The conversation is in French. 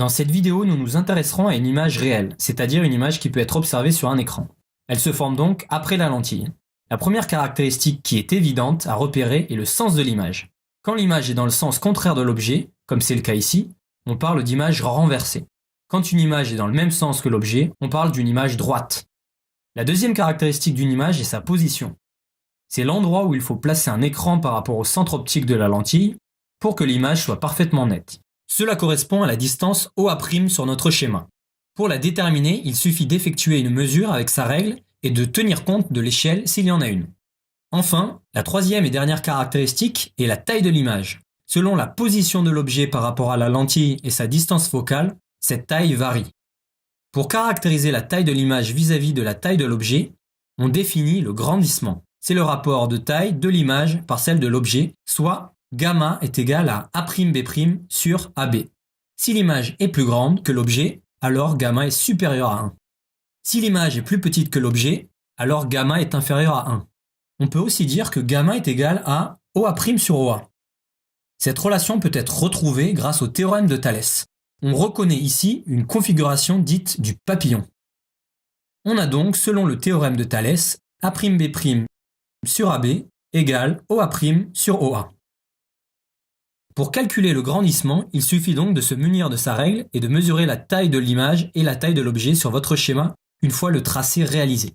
Dans cette vidéo, nous nous intéresserons à une image réelle, c'est-à-dire une image qui peut être observée sur un écran. Elle se forme donc après la lentille. La première caractéristique qui est évidente à repérer est le sens de l'image. Quand l'image est dans le sens contraire de l'objet, comme c'est le cas ici, on parle d'image renversée. Quand une image est dans le même sens que l'objet, on parle d'une image droite. La deuxième caractéristique d'une image est sa position. C'est l'endroit où il faut placer un écran par rapport au centre optique de la lentille pour que l'image soit parfaitement nette. Cela correspond à la distance OA' sur notre schéma. Pour la déterminer, il suffit d'effectuer une mesure avec sa règle et de tenir compte de l'échelle s'il y en a une. Enfin, la troisième et dernière caractéristique est la taille de l'image. Selon la position de l'objet par rapport à la lentille et sa distance focale, cette taille varie. Pour caractériser la taille de l'image vis-à-vis de la taille de l'objet, on définit le grandissement. C'est le rapport de taille de l'image par celle de l'objet, soit gamma est égal à A'B' sur AB. Si l'image est plus grande que l'objet, alors gamma est supérieur à 1. Si l'image est plus petite que l'objet, alors gamma est inférieur à 1. On peut aussi dire que gamma est égal à OA' sur OA. Cette relation peut être retrouvée grâce au théorème de Thalès. On reconnaît ici une configuration dite du papillon. On a donc, selon le théorème de Thalès, A'B' sur AB égale OA' sur OA. Pour calculer le grandissement, il suffit donc de se munir de sa règle et de mesurer la taille de l'image et la taille de l'objet sur votre schéma une fois le tracé réalisé.